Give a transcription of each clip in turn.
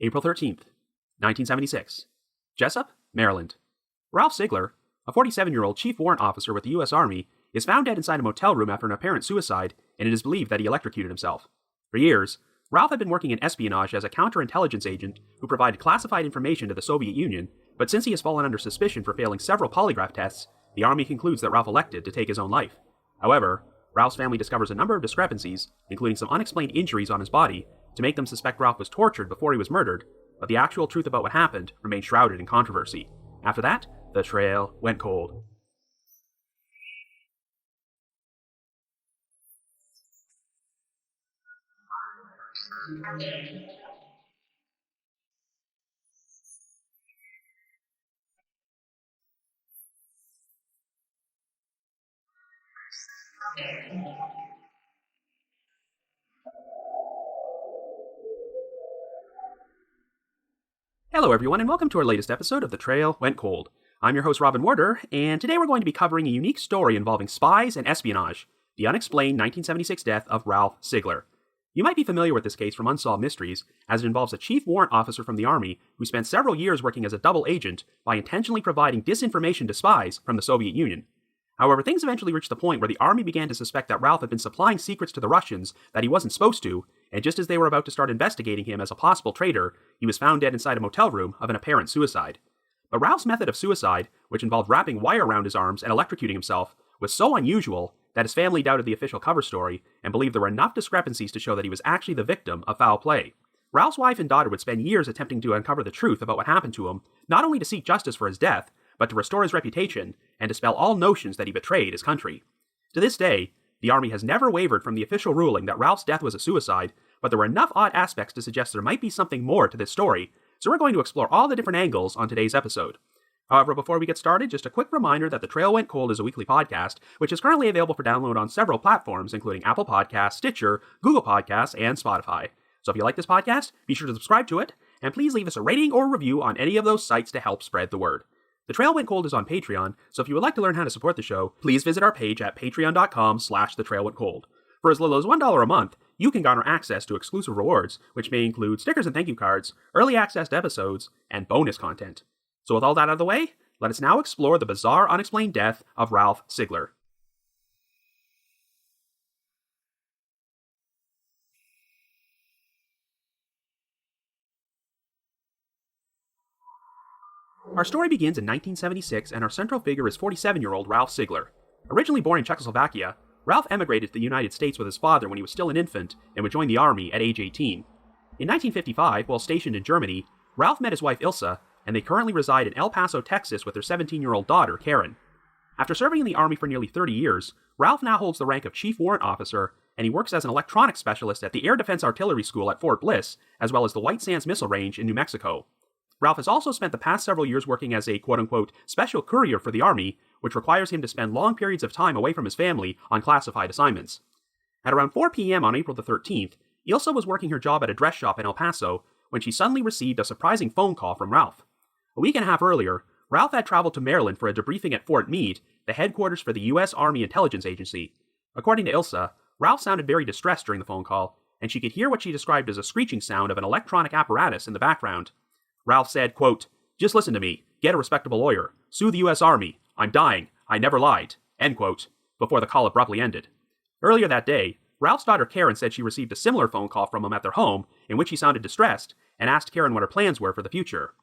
April 13th, 1976. Jessup, Maryland. Ralph Sigler, a 47-year-old chief warrant officer with the U.S. Army, is found dead inside a motel room after an apparent suicide, and it is believed that he electrocuted himself. For years, Ralph had been working in espionage as a counterintelligence agent who provided classified information to the Soviet Union, but since he has fallen under suspicion for failing several polygraph tests, the Army concludes that Ralph elected to take his own life. However, Ralph's family discovers a number of discrepancies, including some unexplained injuries on his body, to make them suspect Ralph was tortured before he was murdered, but the actual truth about what happened remains shrouded in controversy. After that, the trail went cold. Hello everyone, and welcome to our latest episode of The Trail Went Cold. I'm your host Robin Warder, and today we're going to be covering a unique story involving spies and espionage, the unexplained 1976 death of Ralph Sigler. You might be familiar with this case from Unsolved Mysteries, as it involves a chief warrant officer from the Army who spent several years working as a double agent by intentionally providing disinformation to spies from the Soviet Union. However, things eventually reached the point where the Army began to suspect that Ralph had been supplying secrets to the Russians that he wasn't supposed to, and just as they were about to start investigating him as a possible traitor, he was found dead inside a motel room of an apparent suicide. But Ralph's method of suicide, which involved wrapping wire around his arms and electrocuting himself, was so unusual that his family doubted the official cover story and believed there were enough discrepancies to show that he was actually the victim of foul play. Ralph's wife and daughter would spend years attempting to uncover the truth about what happened to him, not only to seek justice for his death, but to restore his reputation and dispel all notions that he betrayed his country. To this day, the Army has never wavered from the official ruling that Ralph's death was a suicide, but there were enough odd aspects to suggest there might be something more to this story, so we're going to explore all the different angles on today's episode. However, before we get started, just a quick reminder that The Trail Went Cold is a weekly podcast, which is currently available for download on several platforms, including Apple Podcasts, Stitcher, Google Podcasts, and Spotify. So if you like this podcast, be sure to subscribe to it, and please leave us a rating or review on any of those sites to help spread the word. The Trail Went Cold is on Patreon, so if you would like to learn how to support the show, please visit our page at patreon.com/thetrailwentcold. For as little as $1 a month, you can garner access to exclusive rewards, which may include stickers and thank you cards, early access to episodes, and bonus content. So with all that out of the way, let us now explore the bizarre, unexplained death of Ralph Sigler. Our story begins in 1976, and our central figure is 47-year-old Ralph Sigler. Originally born in Czechoslovakia, Ralph emigrated to the United States with his father when he was still an infant and would join the Army at age 18. In 1955, while stationed in Germany, Ralph met his wife Ilsa, and they currently reside in El Paso, Texas with their 17-year-old daughter, Karen. After serving in the Army for nearly 30 years, Ralph now holds the rank of Chief Warrant Officer, and he works as an electronics specialist at the Air Defense Artillery School at Fort Bliss, as well as the White Sands Missile Range in New Mexico. Ralph has also spent the past several years working as a quote-unquote special courier for the Army, which requires him to spend long periods of time away from his family on classified assignments. At around 4 p.m. on April the 13th, Ilsa was working her job at a dress shop in El Paso when she suddenly received a surprising phone call from Ralph. A week and a half earlier, Ralph had traveled to Maryland for a debriefing at Fort Meade, the headquarters for the U.S. Army Intelligence Agency. According to Ilsa, Ralph sounded very distressed during the phone call, and she could hear what she described as a screeching sound of an electronic apparatus in the background. Ralph said, quote, "Just listen to me. Get a respectable lawyer. Sue the U.S. Army. I'm dying. I never lied." End quote, before the call abruptly ended. Earlier that day, Ralph's daughter Karen said she received a similar phone call from him at their home, in which he sounded distressed, and asked Karen what her plans were for the future.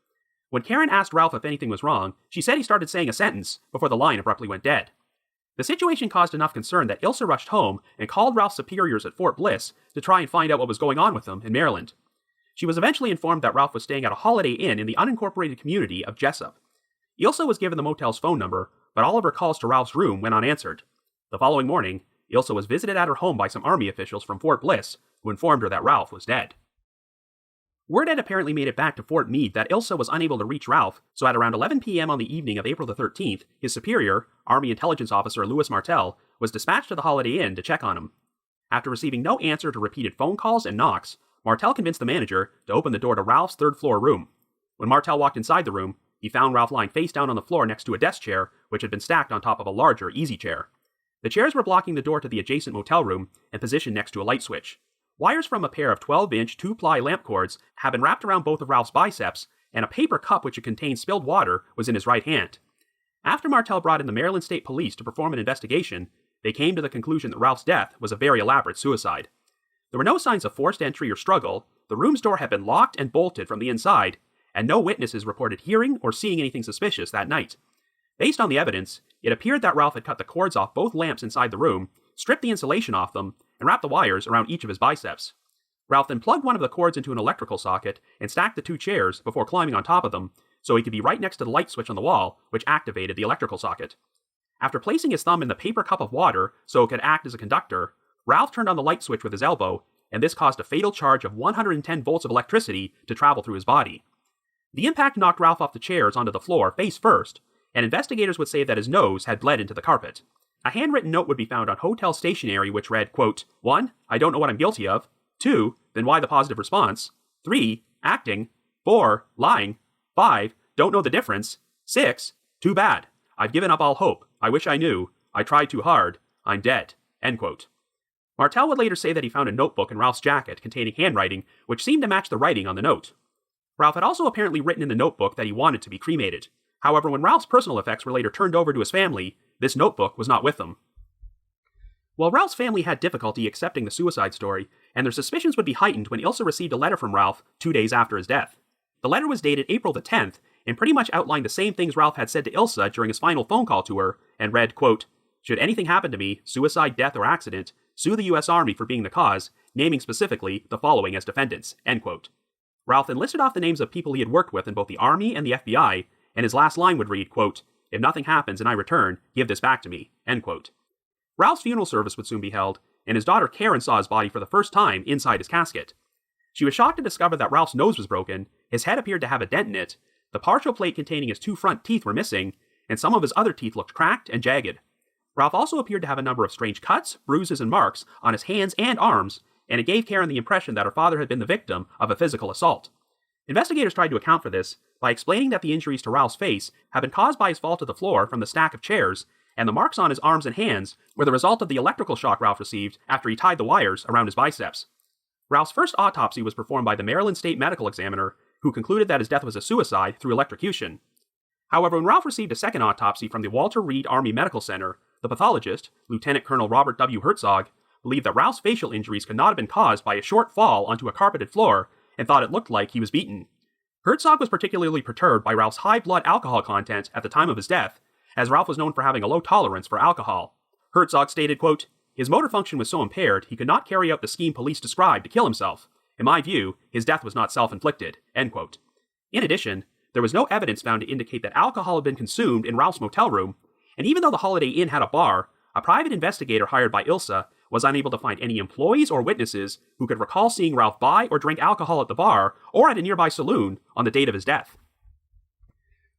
When Karen asked Ralph if anything was wrong, she said he started saying a sentence before the line abruptly went dead. The situation caused enough concern that Ilsa rushed home and called Ralph's superiors at Fort Bliss to try and find out what was going on with him in Maryland. She was eventually informed that Ralph was staying at a Holiday Inn in the unincorporated community of Jessup. Ilsa was given the motel's phone number, but all of her calls to Ralph's room went unanswered. The following morning, Ilsa was visited at her home by some Army officials from Fort Bliss, who informed her that Ralph was dead. Word had apparently made it back to Fort Meade that Ilsa was unable to reach Ralph, so at around 11 p.m. on the evening of April the 13th, his superior, Army Intelligence Officer Louis Martel, was dispatched to the Holiday Inn to check on him. After receiving no answer to repeated phone calls and knocks, Martel convinced the manager to open the door to Ralph's third-floor room. When Martel walked inside the room, he found Ralph lying face down on the floor next to a desk chair, which had been stacked on top of a larger easy chair. The chairs were blocking the door to the adjacent motel room and positioned next to a light switch. Wires from a pair of 12-inch 2-ply lamp cords had been wrapped around both of Ralph's biceps, and a paper cup which had contained spilled water was in his right hand. After Martel brought in the Maryland State Police to perform an investigation, they came to the conclusion that Ralph's death was a very elaborate suicide. There were no signs of forced entry or struggle, the room's door had been locked and bolted from the inside, and no witnesses reported hearing or seeing anything suspicious that night. Based on the evidence, it appeared that Ralph had cut the cords off both lamps inside the room, stripped the insulation off them, and wrapped the wires around each of his biceps. Ralph then plugged one of the cords into an electrical socket and stacked the two chairs before climbing on top of them, so he could be right next to the light switch on the wall, which activated the electrical socket. After placing his thumb in the paper cup of water so it could act as a conductor, Ralph turned on the light switch with his elbow, and this caused a fatal charge of 110 volts of electricity to travel through his body. The impact knocked Ralph off the chairs onto the floor face first, and investigators would say that his nose had bled into the carpet. A handwritten note would be found on hotel stationery which read, quote, 1. I don't know what I'm guilty of. 2. Then why the positive response? 3. Acting. 4. Lying. 5. Don't know the difference. 6. Too bad. I've given up all hope. I wish I knew. I tried too hard. I'm dead. End quote. Martel would later say that he found a notebook in Ralph's jacket containing handwriting which seemed to match the writing on the note. Ralph had also apparently written in the notebook that he wanted to be cremated. However, when Ralph's personal effects were later turned over to his family, this notebook was not with them. While Ralph's family had difficulty accepting the suicide story, and their suspicions would be heightened when Ilsa received a letter from Ralph 2 days after his death. The letter was dated April the 10th, and pretty much outlined the same things Ralph had said to Ilsa during his final phone call to her, and read, quote, should anything happen to me, suicide, death, or accident, sue the U.S. Army for being the cause, naming specifically the following as defendants, end quote. Ralph then listed off the names of people he had worked with in both the Army and the FBI, and his last line would read, quote, if nothing happens and I return, give this back to me, end quote. Ralph's funeral service would soon be held, and his daughter Karen saw his body for the first time inside his casket. She was shocked to discover that Ralph's nose was broken, his head appeared to have a dent in it, the partial plate containing his 2 front teeth were missing, and some of his other teeth looked cracked and jagged. Ralph also appeared to have a number of strange cuts, bruises, and marks on his hands and arms, and it gave Karen the impression that her father had been the victim of a physical assault. Investigators tried to account for this by explaining that the injuries to Ralph's face had been caused by his fall to the floor from the stack of chairs, and the marks on his arms and hands were the result of the electrical shock Ralph received after he tied the wires around his biceps. Ralph's first autopsy was performed by the Maryland State Medical Examiner, who concluded that his death was a suicide through electrocution. However, when Ralph received a second autopsy from the Walter Reed Army Medical Center, the pathologist, Lieutenant Colonel Robert W. Herzog, believed that Ralph's facial injuries could not have been caused by a short fall onto a carpeted floor and thought it looked like he was beaten. Herzog was particularly perturbed by Ralph's high blood alcohol content at the time of his death, as Ralph was known for having a low tolerance for alcohol. Herzog stated, quote, his motor function was so impaired he could not carry out the scheme police described to kill himself. In my view, his death was not self-inflicted, end quote. In addition, there was no evidence found to indicate that alcohol had been consumed in Ralph's motel room, and even though the Holiday Inn had a bar, a private investigator hired by Ilsa was unable to find any employees or witnesses who could recall seeing Ralph buy or drink alcohol at the bar or at a nearby saloon on the date of his death.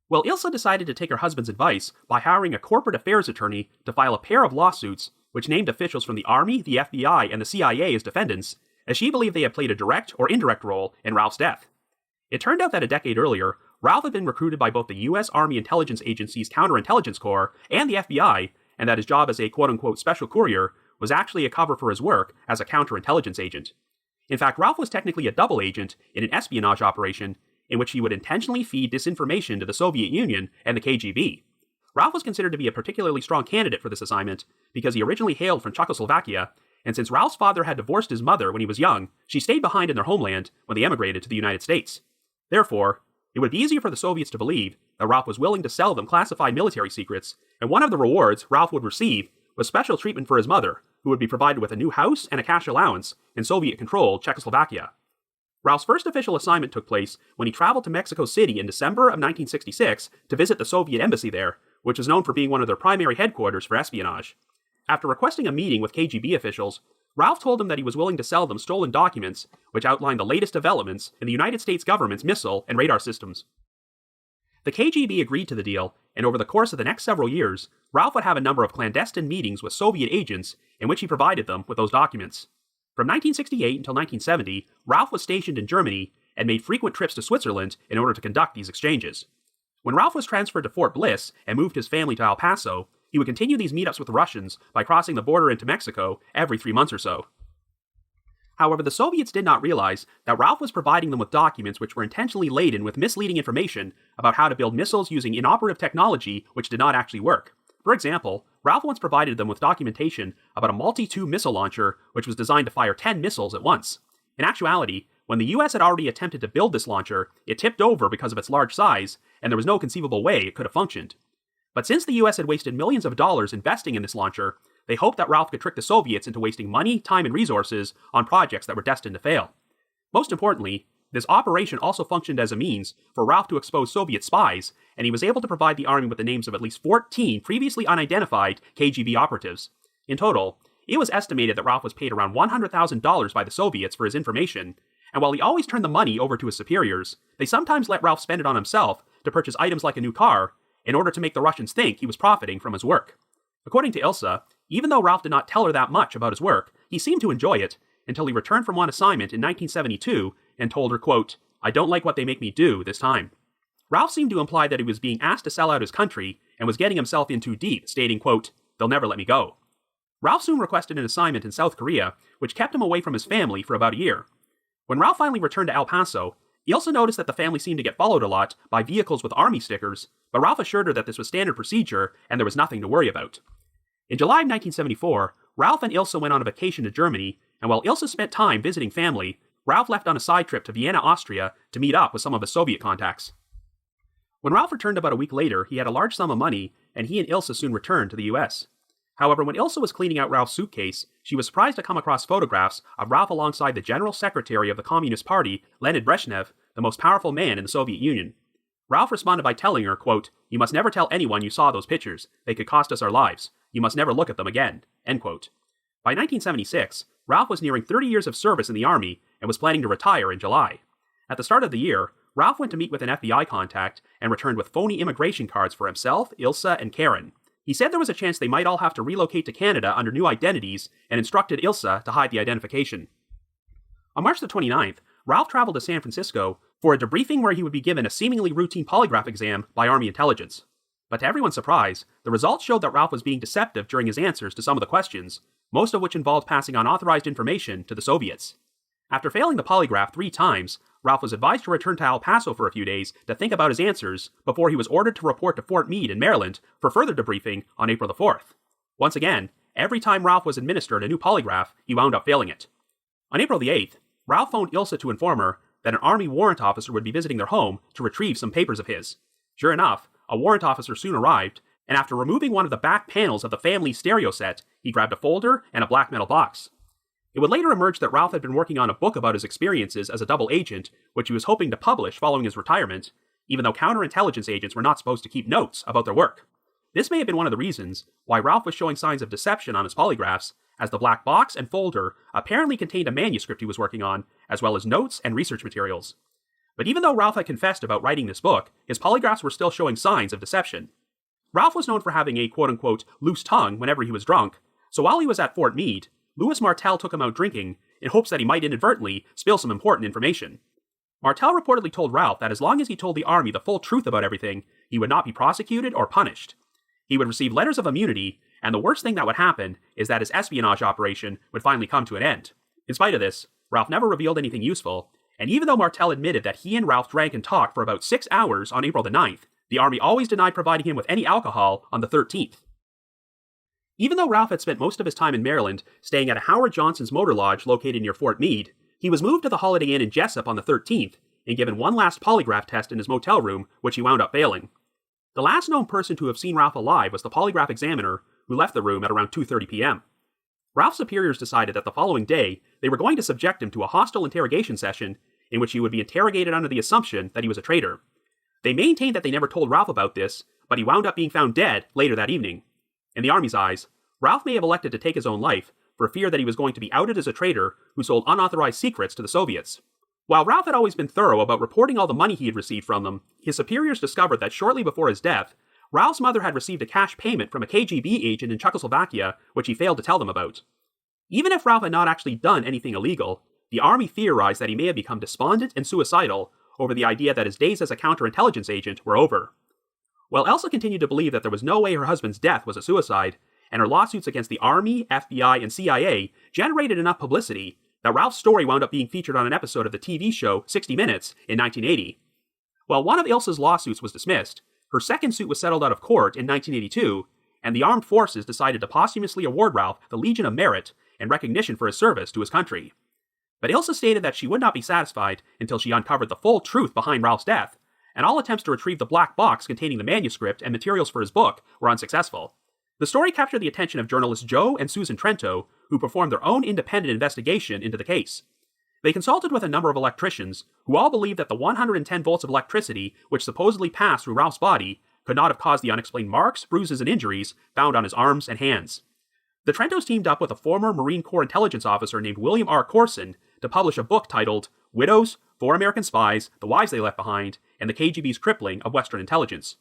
Well, Ilsa decided to take her husband's advice by hiring a corporate affairs attorney to file a pair of lawsuits which named officials from the Army, the FBI, and the CIA as defendants, as she believed they had played a direct or indirect role in Ralph's death. It turned out that a decade earlier, Ralph had been recruited by both the U.S. Army Intelligence Agency's Counterintelligence Corps and the FBI, and that his job as a quote-unquote special courier was actually a cover for his work as a counterintelligence agent. In fact, Ralph was technically a double agent in an espionage operation in which he would intentionally feed disinformation to the Soviet Union and the KGB. Ralph was considered to be a particularly strong candidate for this assignment because he originally hailed from Czechoslovakia, and since Ralph's father had divorced his mother when he was young, she stayed behind in their homeland when they emigrated to the United States. Therefore, it would be easier for the Soviets to believe that Ralph was willing to sell them classified military secrets, and one of the rewards Ralph would receive was special treatment for his mother, who would be provided with a new house and a cash allowance in Soviet-controlled Czechoslovakia. Ralph's first official assignment took place when he traveled to Mexico City in December of 1966 to visit the Soviet embassy there, which was known for being one of their primary headquarters for espionage. After requesting a meeting with KGB officials, Ralph told them that he was willing to sell them stolen documents which outlined the latest developments in the United States government's missile and radar systems. The KGB agreed to the deal, and over the course of the next several years, Ralph would have a number of clandestine meetings with Soviet agents in which he provided them with those documents. From 1968 until 1970, Ralph was stationed in Germany and made frequent trips to Switzerland in order to conduct these exchanges. When Ralph was transferred to Fort Bliss and moved his family to El Paso, he would continue these meetups with the Russians by crossing the border into Mexico every 3 months or so. However, the Soviets did not realize that Ralph was providing them with documents which were intentionally laden with misleading information about how to build missiles using inoperative technology which did not actually work. For example, Ralph once provided them with documentation about a multi-tube missile launcher which was designed to fire 10 missiles at once. In actuality, when the US had already attempted to build this launcher, it tipped over because of its large size, and there was no conceivable way it could have functioned. But since the US had wasted millions of dollars investing in this launcher, they hoped that Ralph could trick the Soviets into wasting money, time, and resources on projects that were destined to fail. Most importantly, this operation also functioned as a means for Ralph to expose Soviet spies, and he was able to provide the army with the names of at least 14 previously unidentified KGB operatives. In total, it was estimated that Ralph was paid around $100,000 by the Soviets for his information, and while he always turned the money over to his superiors, they sometimes let Ralph spend it on himself to purchase items like a new car, in order to make the Russians think he was profiting from his work. According to Ilsa, even though Ralph did not tell her that much about his work, he seemed to enjoy it, until he returned from one assignment in 1972 and told her, quote, "I don't like what they make me do this time." Ralph seemed to imply that he was being asked to sell out his country and was getting himself in too deep, stating, quote, "They'll never let me go." Ralph soon requested an assignment in South Korea, which kept him away from his family for about a year. When Ralph finally returned to El Paso, he also noticed that the family seemed to get followed a lot by vehicles with army stickers, but Ralph assured her that this was standard procedure and there was nothing to worry about. In July of 1974, Ralph and Ilsa went on a vacation to Germany, and while Ilsa spent time visiting family, Ralph left on a side trip to Vienna, Austria to meet up with some of his Soviet contacts. When Ralph returned about a week later, he had a large sum of money, and he and Ilsa soon returned to the US. However, when Ilsa was cleaning out Ralph's suitcase, she was surprised to come across photographs of Ralph alongside the General Secretary of the Communist Party, Leonid Brezhnev, the most powerful man in the Soviet Union. Ralph responded by telling her, quote, "You must never tell anyone you saw those pictures. They could cost us our lives. You must never look at them again." End quote. By 1976, Ralph was nearing 30 years of service in the Army and was planning to retire in July. At the start of the year, Ralph went to meet with an FBI contact and returned with phony immigration cards for himself, Ilsa, and Karen. He said there was a chance they might all have to relocate to Canada under new identities and instructed Ilsa to hide the identification. On March the 29th, Ralph traveled to San Francisco for a debriefing where he would be given a seemingly routine polygraph exam by Army intelligence. But to everyone's surprise, the results showed that Ralph was being deceptive during his answers to some of the questions, most of which involved passing on authorized information to the Soviets. After failing the polygraph 3 times, Ralph was advised to return to El Paso for a few days to think about his answers before he was ordered to report to Fort Meade in Maryland for further debriefing on April the 4th. Once again, every time Ralph was administered a new polygraph, he wound up failing it. On April the 8th, Ralph phoned Ilsa to inform her that an Army warrant officer would be visiting their home to retrieve some papers of his. Sure enough, a warrant officer soon arrived, and after removing one of the back panels of the family stereo set, he grabbed a folder and a black metal box. It would later emerge that Ralph had been working on a book about his experiences as a double agent, which he was hoping to publish following his retirement, even though counterintelligence agents were not supposed to keep notes about their work. This may have been one of the reasons why Ralph was showing signs of deception on his polygraphs, as the black box and folder apparently contained a manuscript he was working on, as well as notes and research materials. But even though Ralph had confessed about writing this book, his polygraphs were still showing signs of deception. Ralph was known for having a quote-unquote loose tongue whenever he was drunk, so while he was at Fort Meade, Louis Martel took him out drinking in hopes that he might inadvertently spill some important information. Martel reportedly told Ralph that as long as he told the Army the full truth about everything, he would not be prosecuted or punished. He would receive letters of immunity, and the worst thing that would happen is that his espionage operation would finally come to an end. In spite of this, Ralph never revealed anything useful, and even though Martel admitted that he and Ralph drank and talked for about 6 hours on April the 9th, the Army always denied providing him with any alcohol on the 13th. Even though Ralph had spent most of his time in Maryland staying at a Howard Johnson's motor lodge located near Fort Meade, he was moved to the Holiday Inn in Jessup on the 13th and given one last polygraph test in his motel room, which he wound up failing. The last known person to have seen Ralph alive was the polygraph examiner, who left the room at around 2:30 p.m. Ralph's superiors decided that the following day they were going to subject him to a hostile interrogation session in which he would be interrogated under the assumption that he was a traitor. They maintained that they never told Ralph about this, but he wound up being found dead later that evening. In the Army's eyes, Ralph may have elected to take his own life for fear that he was going to be outed as a traitor who sold unauthorized secrets to the Soviets. While Ralph had always been thorough about reporting all the money he had received from them, his superiors discovered that shortly before his death, Ralph's mother had received a cash payment from a KGB agent in Czechoslovakia, which he failed to tell them about. Even if Ralph had not actually done anything illegal, the Army theorized that he may have become despondent and suicidal over the idea that his days as a counterintelligence agent were over. While Elsa continued to believe that there was no way her husband's death was a suicide, and her lawsuits against the Army, FBI, and CIA generated enough publicity, that Ralph's story wound up being featured on an episode of the TV show 60 Minutes in 1980. While one of Ilsa's lawsuits was dismissed, her second suit was settled out of court in 1982, and the armed forces decided to posthumously award Ralph the Legion of Merit in recognition for his service to his country. But Ilsa stated that she would not be satisfied until she uncovered the full truth behind Ralph's death, and all attempts to retrieve the black box containing the manuscript and materials for his book were unsuccessful. The story captured the attention of journalists Joe and Susan Trento, who performed their own independent investigation into the case. They consulted with a number of electricians, who all believed that the 110 volts of electricity which supposedly passed through Ralph's body could not have caused the unexplained marks, bruises, and injuries found on his arms and hands. The Trentos teamed up with a former Marine Corps intelligence officer named William R. Corson to publish a book titled Widows, 4 American Spies, the Wives They Left Behind, and the KGB's Crippling of Western Intelligence.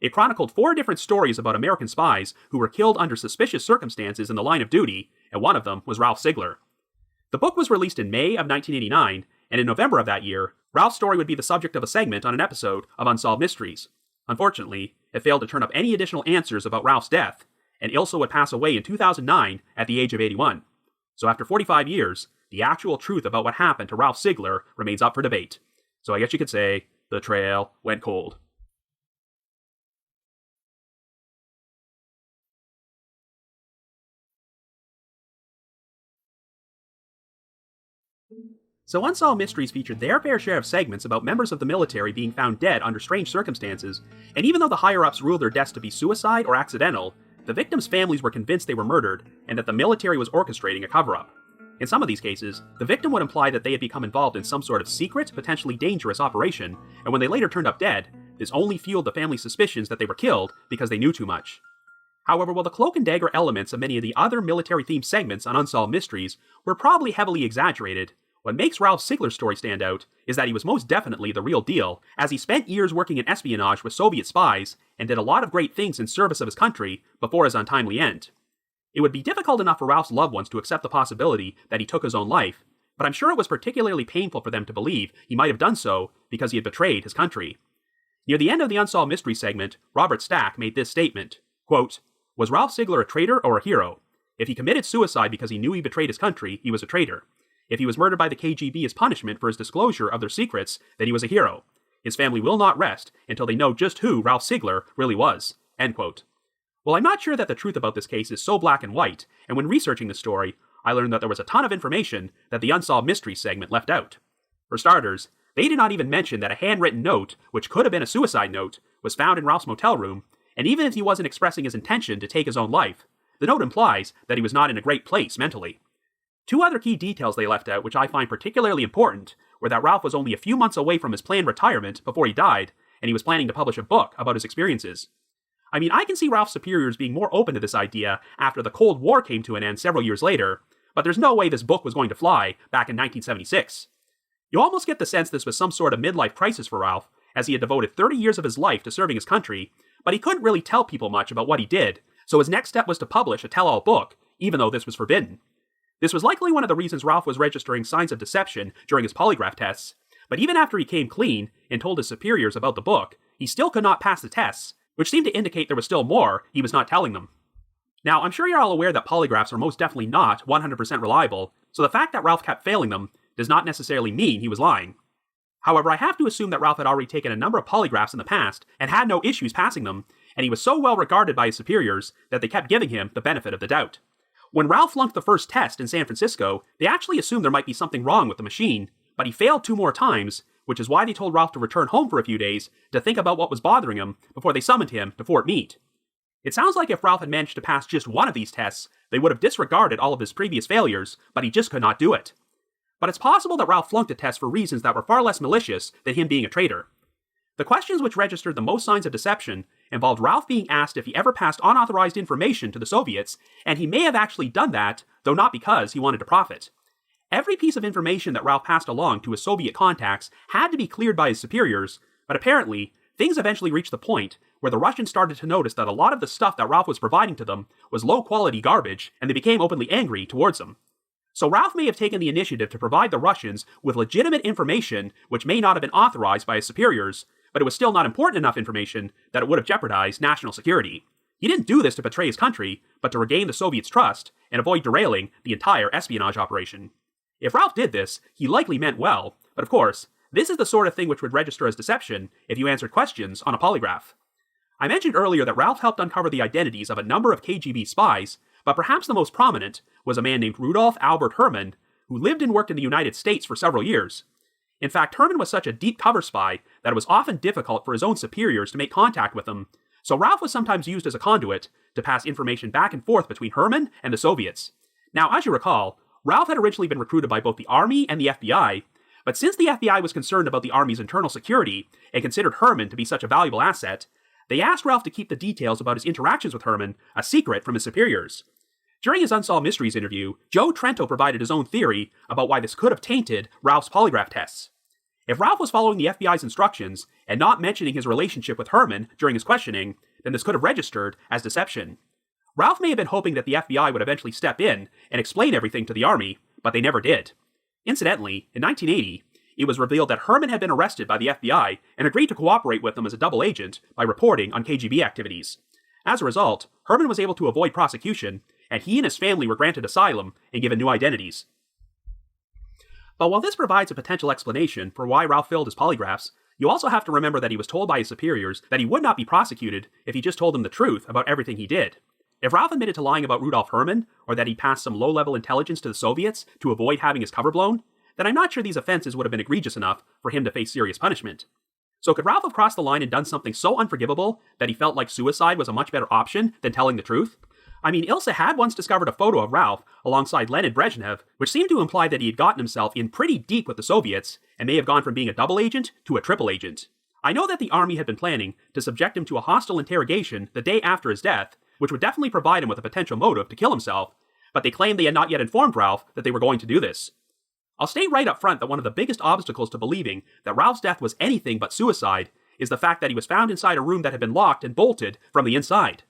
It chronicled 4 different stories about American spies who were killed under suspicious circumstances in the line of duty, and one of them was Ralph Sigler. The book was released in May of 1989, and in November of that year, Ralph's story would be the subject of a segment on an episode of Unsolved Mysteries. Unfortunately, it failed to turn up any additional answers about Ralph's death, and Ilsa would pass away in 2009 at the age of 81. So after 45 years, the actual truth about what happened to Ralph Sigler remains up for debate. So I guess you could say, the trail went cold. So Unsolved Mysteries featured their fair share of segments about members of the military being found dead under strange circumstances, and even though the higher-ups ruled their deaths to be suicide or accidental, the victims' families were convinced they were murdered, and that the military was orchestrating a cover-up. In some of these cases, the victim would imply that they had become involved in some sort of secret, potentially dangerous operation, and when they later turned up dead, this only fueled the family's suspicions that they were killed because they knew too much. However, while the cloak and dagger elements of many of the other military-themed segments on Unsolved Mysteries were probably heavily exaggerated, what makes Ralph Sigler's story stand out is that he was most definitely the real deal, as he spent years working in espionage with Soviet spies and did a lot of great things in service of his country before his untimely end. It would be difficult enough for Ralph's loved ones to accept the possibility that he took his own life, but I'm sure it was particularly painful for them to believe he might have done so because he had betrayed his country. Near the end of the Unsolved Mystery segment, Robert Stack made this statement, quote, "Was Ralph Sigler a traitor or a hero? If he committed suicide because he knew he betrayed his country, he was a traitor. If he was murdered by the KGB as punishment for his disclosure of their secrets, then he was a hero. His family will not rest until they know just who Ralph Sigler really was." End quote. Well, I'm not sure that the truth about this case is so black and white, and when researching the story, I learned that there was a ton of information that the Unsolved Mysteries segment left out. For starters, they did not even mention that a handwritten note, which could have been a suicide note, was found in Ralph's motel room, and even if he wasn't expressing his intention to take his own life, the note implies that he was not in a great place mentally. 2 other key details they left out which I find particularly important were that Ralph was only a few months away from his planned retirement before he died, and he was planning to publish a book about his experiences. I mean, I can see Ralph's superiors being more open to this idea after the Cold War came to an end several years later, but there's no way this book was going to fly back in 1976. You almost get the sense this was some sort of midlife crisis for Ralph, as he had devoted 30 years of his life to serving his country, but he couldn't really tell people much about what he did, so his next step was to publish a tell-all book, even though this was forbidden. This was likely one of the reasons Ralph was registering signs of deception during his polygraph tests, but even after he came clean and told his superiors about the book, he still could not pass the tests, which seemed to indicate there was still more he was not telling them. Now, I'm sure you're all aware that polygraphs are most definitely not 100% reliable, so the fact that Ralph kept failing them does not necessarily mean he was lying. However, I have to assume that Ralph had already taken a number of polygraphs in the past and had no issues passing them, and he was so well regarded by his superiors that they kept giving him the benefit of the doubt. When Ralph flunked the first test in San Francisco, they actually assumed there might be something wrong with the machine, but he failed 2 more times, which is why they told Ralph to return home for a few days to think about what was bothering him before they summoned him to Fort Meade. It sounds like if Ralph had managed to pass just one of these tests, they would have disregarded all of his previous failures, but he just could not do it. But it's possible that Ralph flunked a test for reasons that were far less malicious than him being a traitor. The questions which registered the most signs of deception involved Ralph being asked if he ever passed unauthorized information to the Soviets, and he may have actually done that, though not because he wanted to profit. Every piece of information that Ralph passed along to his Soviet contacts had to be cleared by his superiors, but apparently, things eventually reached the point where the Russians started to notice that a lot of the stuff that Ralph was providing to them was low-quality garbage, and they became openly angry towards him. So Ralph may have taken the initiative to provide the Russians with legitimate information which may not have been authorized by his superiors, but it was still not important enough information that it would have jeopardized national security. He didn't do this to betray his country, but to regain the Soviets' trust and avoid derailing the entire espionage operation. If Ralph did this, he likely meant well, but of course, this is the sort of thing which would register as deception if you answered questions on a polygraph. I mentioned earlier that Ralph helped uncover the identities of a number of KGB spies, but perhaps the most prominent was a man named Rudolf Albert Hermann, who lived and worked in the United States for several years. In fact, Hermann was such a deep cover spy that it was often difficult for his own superiors to make contact with him, so Ralph was sometimes used as a conduit to pass information back and forth between Hermann and the Soviets. Now, as you recall, Ralph had originally been recruited by both the Army and the FBI, but since the FBI was concerned about the Army's internal security and considered Hermann to be such a valuable asset, they asked Ralph to keep the details about his interactions with Hermann a secret from his superiors. During his Unsolved Mysteries interview, Joe Trento provided his own theory about why this could have tainted Ralph's polygraph tests. If Ralph was following the FBI's instructions and not mentioning his relationship with Hermann during his questioning, then this could have registered as deception. Ralph may have been hoping that the FBI would eventually step in and explain everything to the Army, but they never did. Incidentally, in 1980, it was revealed that Hermann had been arrested by the FBI and agreed to cooperate with them as a double agent by reporting on KGB activities. As a result, Hermann was able to avoid prosecution, and he and his family were granted asylum and given new identities. But while this provides a potential explanation for why Ralph failed his polygraphs, you also have to remember that he was told by his superiors that he would not be prosecuted if he just told them the truth about everything he did. If Ralph admitted to lying about Rudolf Hermann, or that he passed some low-level intelligence to the Soviets to avoid having his cover blown, then I'm not sure these offenses would have been egregious enough for him to face serious punishment. So could Ralph have crossed the line and done something so unforgivable that he felt like suicide was a much better option than telling the truth? I mean, Ilsa had once discovered a photo of Ralph alongside Leonid Brezhnev, which seemed to imply that he had gotten himself in pretty deep with the Soviets, and may have gone from being a double agent to a triple agent. I know that the Army had been planning to subject him to a hostile interrogation the day after his death, which would definitely provide him with a potential motive to kill himself, but they claimed they had not yet informed Ralph that they were going to do this. I'll state right up front that one of the biggest obstacles to believing that Ralph's death was anything but suicide is the fact that he was found inside a room that had been locked and bolted from the inside.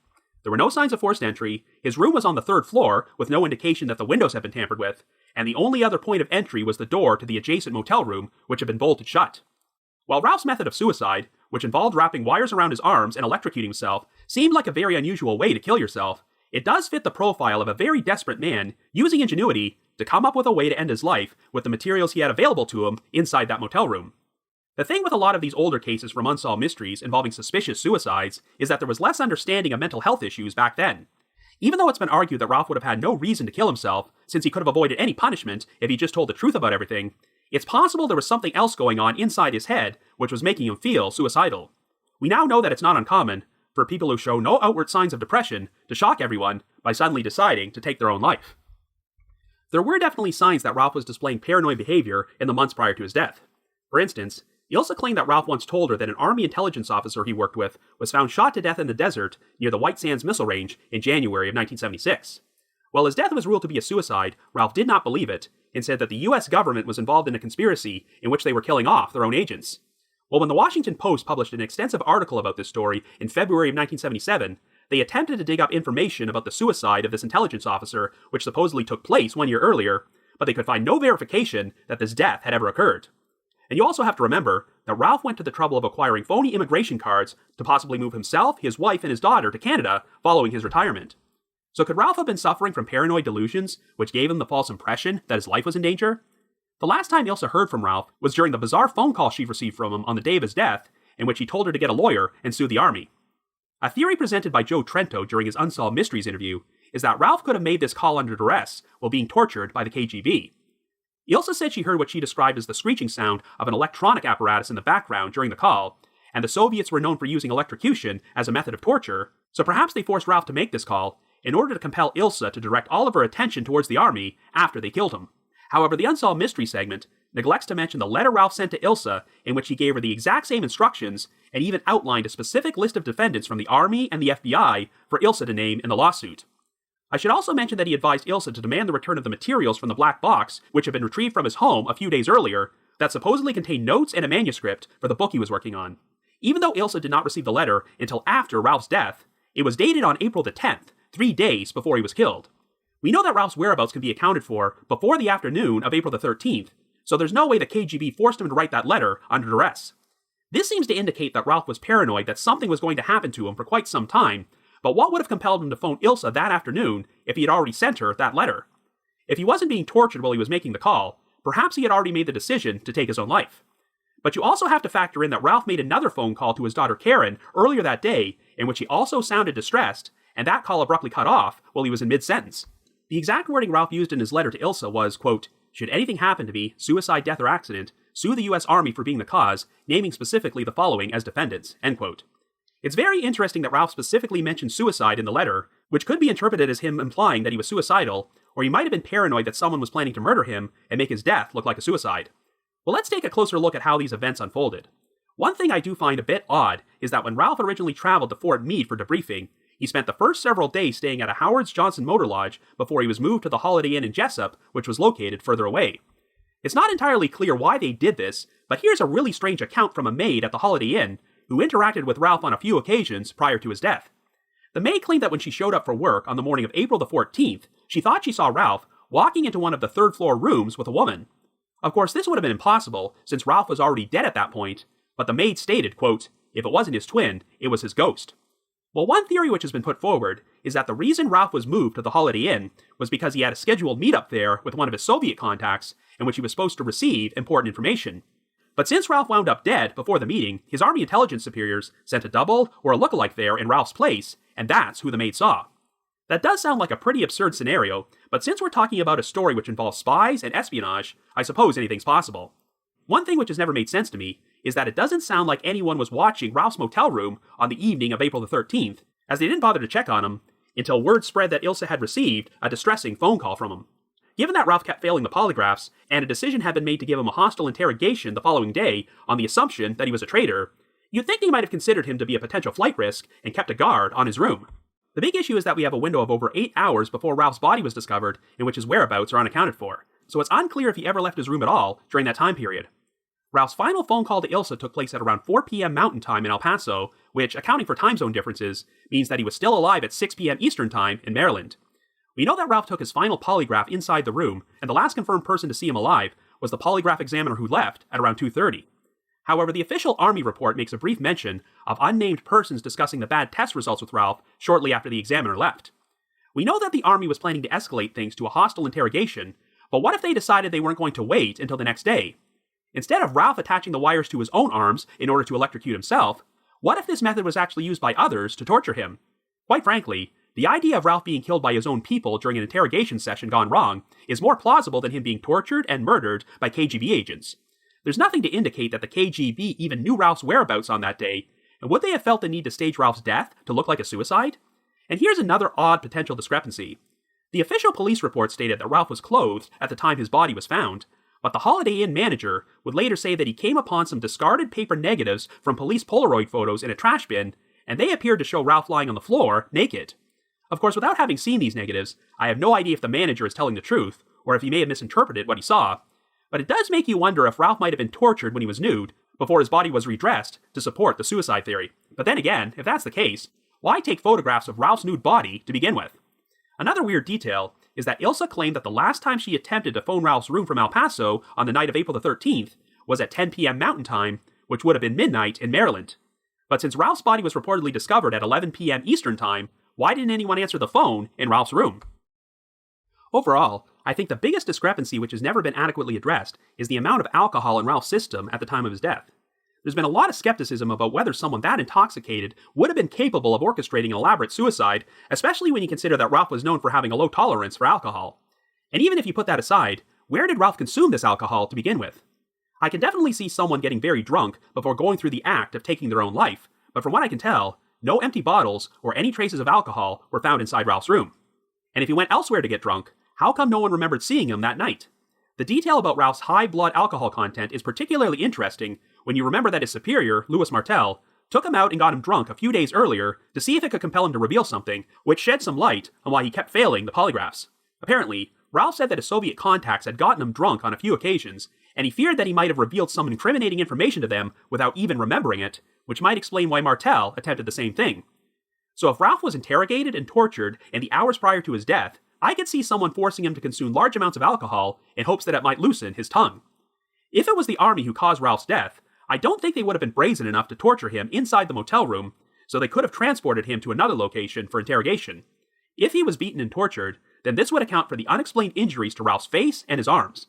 There were no signs of forced entry, his room was on the 3rd floor with no indication that the windows had been tampered with, and the only other point of entry was the door to the adjacent motel room, which had been bolted shut. While Ralph's method of suicide, which involved wrapping wires around his arms and electrocuting himself, seemed like a very unusual way to kill yourself, it does fit the profile of a very desperate man using ingenuity to come up with a way to end his life with the materials he had available to him inside that motel room. The thing with a lot of these older cases from Unsolved Mysteries involving suspicious suicides is that there was less understanding of mental health issues back then. Even though it's been argued that Ralph would have had no reason to kill himself, since he could have avoided any punishment if he just told the truth about everything, it's possible there was something else going on inside his head which was making him feel suicidal. We now know that it's not uncommon for people who show no outward signs of depression to shock everyone by suddenly deciding to take their own life. There were definitely signs that Ralph was displaying paranoid behavior in the months prior to his death. For instance, Ilsa claimed that Ralph once told her that an Army intelligence officer he worked with was found shot to death in the desert near the White Sands Missile Range in January of 1976. While his death was ruled to be a suicide, Ralph did not believe it and said that the US government was involved in a conspiracy in which they were killing off their own agents. Well, when the Washington Post published an extensive article about this story in February of 1977, they attempted to dig up information about the suicide of this intelligence officer, which supposedly took place 1 year earlier, but they could find no verification that this death had ever occurred. And you also have to remember that Ralph went to the trouble of acquiring phony immigration cards to possibly move himself, his wife, and his daughter to Canada following his retirement. So could Ralph have been suffering from paranoid delusions, which gave him the false impression that his life was in danger? The last time Ilsa heard from Ralph was during the bizarre phone call she received from him on the day of his death, in which he told her to get a lawyer and sue the Army. A theory presented by Joe Trento during his Unsolved Mysteries interview is that Ralph could have made this call under duress while being tortured by the KGB. Ilsa said she heard what she described as the screeching sound of an electronic apparatus in the background during the call, and the Soviets were known for using electrocution as a method of torture, so perhaps they forced Ralph to make this call in order to compel Ilsa to direct all of her attention towards the Army after they killed him. However, the Unsolved Mystery segment neglects to mention the letter Ralph sent to Ilsa in which he gave her the exact same instructions and even outlined a specific list of defendants from the Army and the FBI for Ilsa to name in the lawsuit. I should also mention that he advised Ilsa to demand the return of the materials from the black box, which had been retrieved from his home a few days earlier, that supposedly contained notes and a manuscript for the book he was working on. Even though Ilsa did not receive the letter until after Ralph's death, it was dated on April the 10th, 3 days before he was killed. We know that Ralph's whereabouts can be accounted for before the afternoon of April the 13th, so there's no way the KGB forced him to write that letter under duress. This seems to indicate that Ralph was paranoid that something was going to happen to him for quite some time, but what would have compelled him to phone Ilsa that afternoon if he had already sent her that letter? If he wasn't being tortured while he was making the call, perhaps he had already made the decision to take his own life. But you also have to factor in that Ralph made another phone call to his daughter Karen earlier that day, in which he also sounded distressed, and that call abruptly cut off while he was in mid-sentence. The exact wording Ralph used in his letter to Ilsa was, quote, "Should anything happen to me, suicide, death, or accident, sue the U.S. Army for being the cause, naming specifically the following as defendants," end quote. It's very interesting that Ralph specifically mentioned suicide in the letter, which could be interpreted as him implying that he was suicidal, or he might have been paranoid that someone was planning to murder him and make his death look like a suicide. Well, let's take a closer look at how these events unfolded. One thing I do find a bit odd is that when Ralph originally traveled to Fort Meade for debriefing, he spent the first several days staying at a Howard's Johnson Motor Lodge before he was moved to the Holiday Inn in Jessup, which was located further away. It's not entirely clear why they did this, but here's a really strange account from a maid at the Holiday Inn who interacted with Ralph on a few occasions prior to his death. The maid claimed that when she showed up for work on the morning of April the 14th, she thought she saw Ralph walking into one of the third-floor rooms with a woman. Of course, this would have been impossible, since Ralph was already dead at that point, but the maid stated, quote, "If it wasn't his twin, it was his ghost." Well, one theory which has been put forward is that the reason Ralph was moved to the Holiday Inn was because he had a scheduled meetup there with one of his Soviet contacts in which he was supposed to receive important information. But since Ralph wound up dead before the meeting, his Army intelligence superiors sent a double or a lookalike there in Ralph's place, and that's who the maid saw. That does sound like a pretty absurd scenario, but since we're talking about a story which involves spies and espionage, I suppose anything's possible. One thing which has never made sense to me is that it doesn't sound like anyone was watching Ralph's motel room on the evening of April the 13th, as they didn't bother to check on him until word spread that Ilsa had received a distressing phone call from him. Given that Ralph kept failing the polygraphs, and a decision had been made to give him a hostile interrogation the following day on the assumption that he was a traitor, you'd think they might have considered him to be a potential flight risk and kept a guard on his room. The big issue is that we have a window of over 8 hours before Ralph's body was discovered in which his whereabouts are unaccounted for, so it's unclear if he ever left his room at all during that time period. Ralph's final phone call to Ilsa took place at around 4 p.m. Mountain Time in El Paso, which, accounting for time zone differences, means that he was still alive at 6 p.m. Eastern Time in Maryland. We know that Ralph took his final polygraph inside the room, and the last confirmed person to see him alive was the polygraph examiner who left at around 2:30. However, the official Army report makes a brief mention of unnamed persons discussing the bad test results with Ralph shortly after the examiner left. We know that the Army was planning to escalate things to a hostile interrogation, but what if they decided they weren't going to wait until the next day? Instead of Ralph attaching the wires to his own arms in order to electrocute himself, what if this method was actually used by others to torture him? Quite frankly, the idea of Ralph being killed by his own people during an interrogation session gone wrong is more plausible than him being tortured and murdered by KGB agents. There's nothing to indicate that the KGB even knew Ralph's whereabouts on that day, and would they have felt the need to stage Ralph's death to look like a suicide? And here's another odd potential discrepancy. The official police report stated that Ralph was clothed at the time his body was found, but the Holiday Inn manager would later say that he came upon some discarded paper negatives from police Polaroid photos in a trash bin, and they appeared to show Ralph lying on the floor, naked. Of course, without having seen these negatives, I have no idea if the manager is telling the truth, or if he may have misinterpreted what he saw, but it does make you wonder if Ralph might have been tortured when he was nude, before his body was redressed to support the suicide theory. But then again, if that's the case, why take photographs of Ralph's nude body to begin with? Another weird detail is that Ilsa claimed that the last time she attempted to phone Ralph's room from El Paso on the night of April the 13th was at 10 p.m. Mountain Time, which would have been midnight in Maryland. But since Ralph's body was reportedly discovered at 11 p.m. Eastern Time, why didn't anyone answer the phone in Ralph's room? Overall, I think the biggest discrepancy which has never been adequately addressed is the amount of alcohol in Ralph's system at the time of his death. There's been a lot of skepticism about whether someone that intoxicated would have been capable of orchestrating an elaborate suicide, especially when you consider that Ralph was known for having a low tolerance for alcohol. And even if you put that aside, where did Ralph consume this alcohol to begin with? I can definitely see someone getting very drunk before going through the act of taking their own life, but from what I can tell, no empty bottles or any traces of alcohol were found inside Ralph's room. And if he went elsewhere to get drunk, how come no one remembered seeing him that night? The detail about Ralph's high blood alcohol content is particularly interesting when you remember that his superior, Louis Martel, took him out and got him drunk a few days earlier to see if it could compel him to reveal something, which shed some light on why he kept failing the polygraphs. Apparently, Ralph said that his Soviet contacts had gotten him drunk on a few occasions, and he feared that he might have revealed some incriminating information to them without even remembering it, which might explain why Martel attempted the same thing. So if Ralph was interrogated and tortured in the hours prior to his death, I could see someone forcing him to consume large amounts of alcohol in hopes that it might loosen his tongue. If it was the Army who caused Ralph's death, I don't think they would have been brazen enough to torture him inside the motel room, so they could have transported him to another location for interrogation. If he was beaten and tortured, then this would account for the unexplained injuries to Ralph's face and his arms.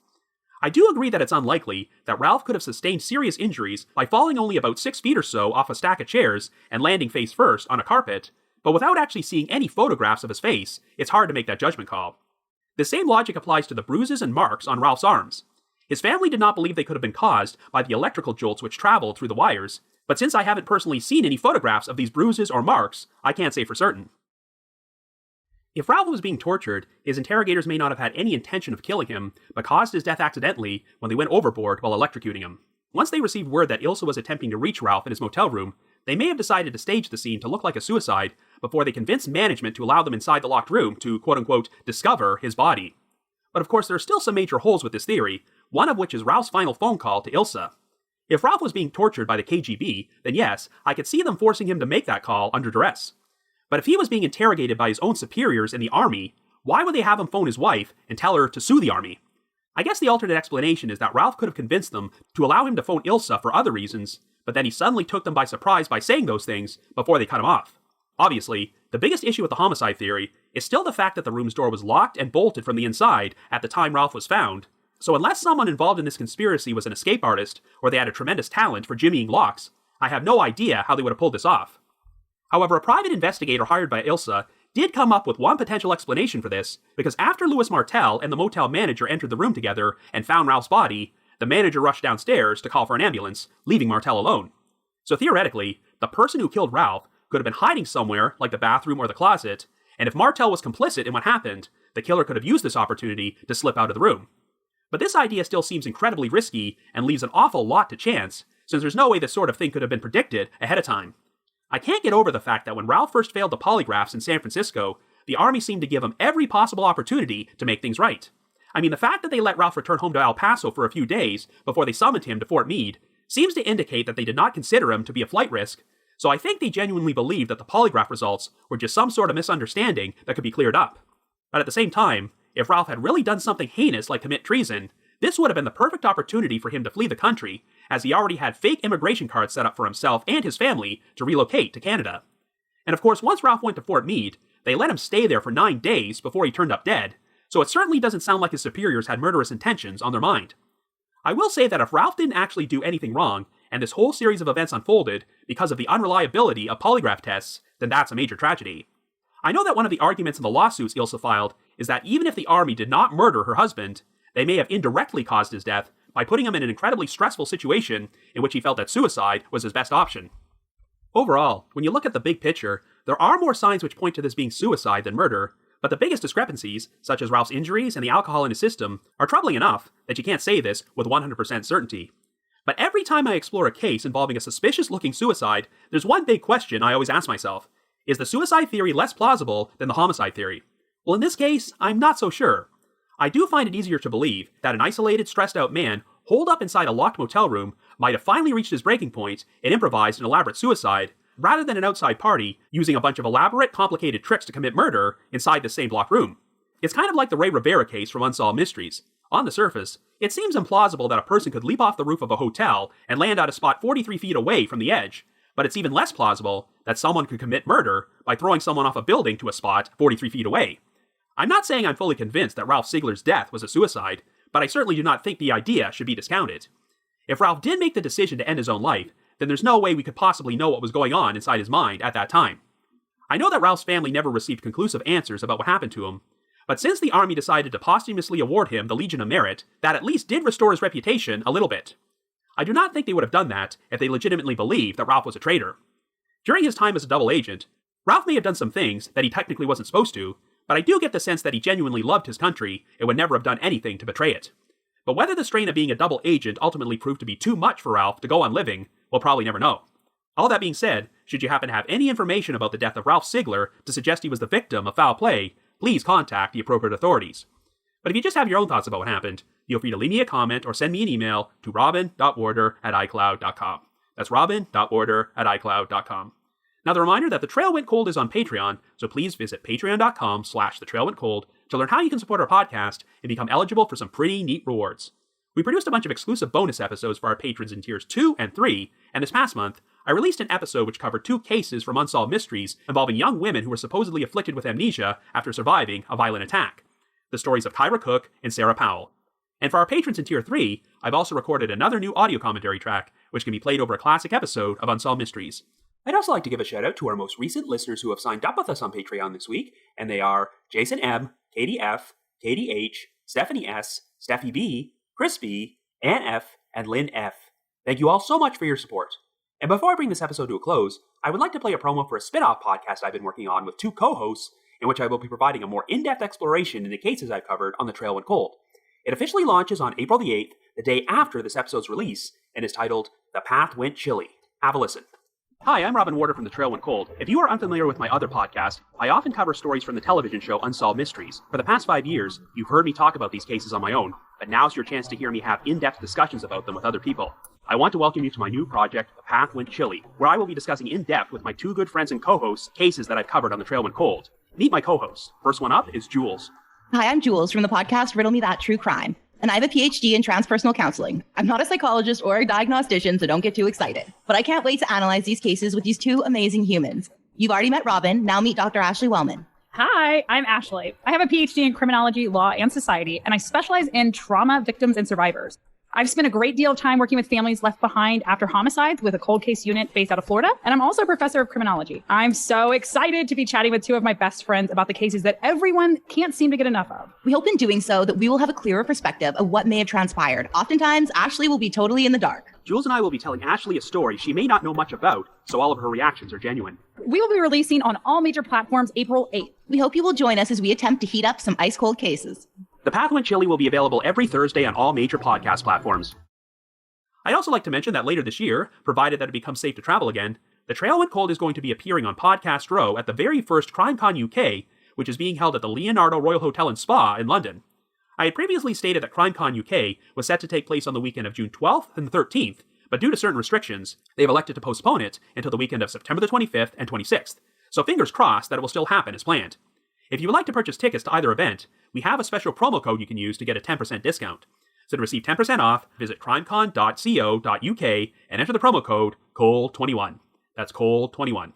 I do agree that it's unlikely that Ralph could have sustained serious injuries by falling only about 6 feet or so off a stack of chairs and landing face first on a carpet, but without actually seeing any photographs of his face, it's hard to make that judgment call. The same logic applies to the bruises and marks on Ralph's arms. His family did not believe they could have been caused by the electrical jolts which traveled through the wires, but since I haven't personally seen any photographs of these bruises or marks, I can't say for certain. If Ralph was being tortured, his interrogators may not have had any intention of killing him, but caused his death accidentally when they went overboard while electrocuting him. Once they received word that Ilsa was attempting to reach Ralph in his motel room, they may have decided to stage the scene to look like a suicide before they convinced management to allow them inside the locked room to quote-unquote discover his body. But of course there are still some major holes with this theory, one of which is Ralph's final phone call to Ilsa. If Ralph was being tortured by the KGB, then yes, I could see them forcing him to make that call under duress. But if he was being interrogated by his own superiors in the army, why would they have him phone his wife and tell her to sue the army? I guess the alternate explanation is that Ralph could have convinced them to allow him to phone Ilsa for other reasons, but then he suddenly took them by surprise by saying those things before they cut him off. Obviously, the biggest issue with the homicide theory is still the fact that the room's door was locked and bolted from the inside at the time Ralph was found, so unless someone involved in this conspiracy was an escape artist or they had a tremendous talent for jimmying locks, I have no idea how they would have pulled this off. However, a private investigator hired by Ilsa did come up with one potential explanation for this, because after Louis Martel and the motel manager entered the room together and found Ralph's body, the manager rushed downstairs to call for an ambulance, leaving Martel alone. So theoretically, the person who killed Ralph could have been hiding somewhere, like the bathroom or the closet, and if Martel was complicit in what happened, the killer could have used this opportunity to slip out of the room. But this idea still seems incredibly risky and leaves an awful lot to chance, since there's no way this sort of thing could have been predicted ahead of time. I can't get over the fact that when Ralph first failed the polygraphs in San Francisco, the army seemed to give him every possible opportunity to make things right. I mean, the fact that they let Ralph return home to El Paso for a few days before they summoned him to Fort Meade seems to indicate that they did not consider him to be a flight risk, so I think they genuinely believed that the polygraph results were just some sort of misunderstanding that could be cleared up. But at the same time, if Ralph had really done something heinous like commit treason, this would have been the perfect opportunity for him to flee the country, as he already had fake immigration cards set up for himself and his family to relocate to Canada. And of course, once Ralph went to Fort Meade, they let him stay there for 9 days before he turned up dead, so it certainly doesn't sound like his superiors had murderous intentions on their mind. I will say that if Ralph didn't actually do anything wrong, and this whole series of events unfolded because of the unreliability of polygraph tests, then that's a major tragedy. I know that one of the arguments in the lawsuits Ilsa filed is that even if the army did not murder her husband, they may have indirectly caused his death by putting him in an incredibly stressful situation in which he felt that suicide was his best option. Overall, when you look at the big picture, there are more signs which point to this being suicide than murder, but the biggest discrepancies, such as Ralph's injuries and the alcohol in his system, are troubling enough that you can't say this with 100% certainty. But every time I explore a case involving a suspicious-looking suicide, there's one big question I always ask myself. Is the suicide theory less plausible than the homicide theory? Well, in this case, I'm not so sure. I do find it easier to believe that an isolated, stressed-out man holed up inside a locked motel room might have finally reached his breaking point and improvised an elaborate suicide, rather than an outside party using a bunch of elaborate, complicated tricks to commit murder inside the same block room. It's kind of like the Ray Rivera case from Unsolved Mysteries. On the surface, it seems implausible that a person could leap off the roof of a hotel and land at a spot 43 feet away from the edge, but it's even less plausible that someone could commit murder by throwing someone off a building to a spot 43 feet away. I'm not saying I'm fully convinced that Ralph Sigler's death was a suicide, but I certainly do not think the idea should be discounted. If Ralph did make the decision to end his own life, then there's no way we could possibly know what was going on inside his mind at that time. I know that Ralph's family never received conclusive answers about what happened to him, but since the army decided to posthumously award him the Legion of Merit, that at least did restore his reputation a little bit. I do not think they would have done that if they legitimately believed that Ralph was a traitor. During his time as a double agent, Ralph may have done some things that he technically wasn't supposed to, but I do get the sense that he genuinely loved his country and would never have done anything to betray it. But whether the strain of being a double agent ultimately proved to be too much for Ralph to go on living, we'll probably never know. All that being said, should you happen to have any information about the death of Ralph Sigler to suggest he was the victim of foul play, please contact the appropriate authorities. But if you just have your own thoughts about what happened, feel free to leave me a comment or send me an email to robin.warder@icloud.com. That's robin.warder@icloud.com. Now, the reminder that The Trail Went Cold is on Patreon, so please visit patreon.com/thetrailwentcold to learn how you can support our podcast and become eligible for some pretty neat rewards. We produced a bunch of exclusive bonus episodes for our patrons in tiers 2 and 3, and this past month, I released an episode which covered 2 cases from Unsolved Mysteries involving young women who were supposedly afflicted with amnesia after surviving a violent attack. the stories of Tyra Cook and Sarah Powell. And for our patrons in Tier 3, I've also recorded another new audio commentary track, which can be played over a classic episode of Unsolved Mysteries. I'd also like to give a shout out to our most recent listeners who have signed up with us on Patreon this week, and they are Jason M., Katie F., Katie H., Stephanie S., Steffi B., Chris B., Ann F., and Lynn F. Thank you all so much for your support. And before I bring this episode to a close, I would like to play a promo for a spin-off podcast I've been working on with two co-hosts, in which I will be providing a more in-depth exploration into cases I've covered on The Trail Went Cold. It officially launches on April the 8th, the day after this episode's release, and is titled The Path Went Chilly. Have a listen. Hi, I'm Robin Warder from The Trail Went Cold. If you are unfamiliar with my other podcast, I often cover stories from the television show Unsolved Mysteries. For the past 5 years, you've heard me talk about these cases on my own, but now's your chance to hear me have in-depth discussions about them with other people. I want to welcome you to my new project, The Path Went Chilly, where I will be discussing in depth with my two good friends and co-hosts cases that I've covered on The Trail Went Cold. Meet my co-hosts. First one up is Jules. Hi, I'm Jules from the podcast Riddle Me That True Crime, and I have a PhD in transpersonal counseling. I'm not a psychologist or a diagnostician, so don't get too excited. But I can't wait to analyze these cases with these two amazing humans. You've already met Robin, now meet Dr. Ashley Wellman. Hi, I'm Ashley. I have a PhD in criminology, law, and society, and I specialize in trauma victims and survivors. I've spent a great deal of time working with families left behind after homicides with a cold case unit based out of Florida, and I'm also a professor of criminology. I'm so excited to be chatting with two of my best friends about the cases that everyone can't seem to get enough of. We hope in doing so that we will have a clearer perspective of what may have transpired. Oftentimes, Ashley will be totally in the dark. Jules and I will be telling Ashley a story she may not know much about, so all of her reactions are genuine. We will be releasing on all major platforms April 8th. We hope you will join us as we attempt to heat up some ice-cold cases. The Path Went Chilly will be available every Thursday on all major podcast platforms. I'd also like to mention that later this year, provided that it becomes safe to travel again, The Trail Went Cold is going to be appearing on Podcast Row at the very first CrimeCon UK, which is being held at the Leonardo Royal Hotel and Spa in London. I had previously stated that CrimeCon UK was set to take place on the weekend of June 12th and 13th, but due to certain restrictions, they've elected to postpone it until the weekend of September the 25th and 26th, so fingers crossed that it will still happen as planned. If you would like to purchase tickets to either event, we have a special promo code you can use to get a 10% discount. So to receive 10% off, visit crimecon.co.uk and enter the promo code COLE21. That's COLE21.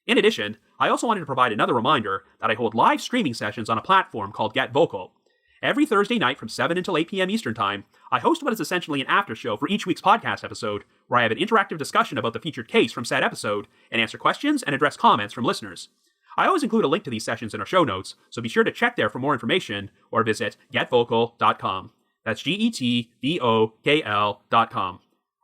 In addition, I also wanted to provide another reminder that I hold live streaming sessions on a platform called Get Vocal. Every Thursday night from 7 until 8 p.m. Eastern Time, I host what is essentially an after show for each week's podcast episode, where I have an interactive discussion about the featured case from said episode and answer questions and address comments from listeners. I always include a link to these sessions in our show notes, so be sure to check there for more information or visit getvocal.com. That's GETVOKL.com.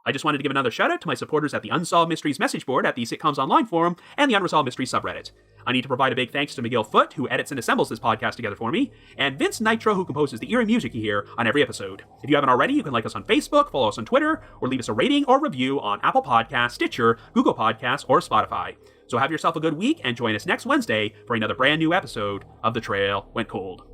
I just wanted to give another shout out to my supporters at the Unsolved Mysteries message board at the Sitcoms Online forum and the Unresolved Mysteries subreddit. I need to provide a big thanks to Miguel Foote, who edits and assembles this podcast together for me, and Vince Nitro, who composes the eerie music you hear on every episode. If you haven't already, you can like us on Facebook, follow us on Twitter, or leave us a rating or review on Apple Podcasts, Stitcher, Google Podcasts, or Spotify. So have yourself a good week and join us next Wednesday for another brand new episode of The Trail Went Cold.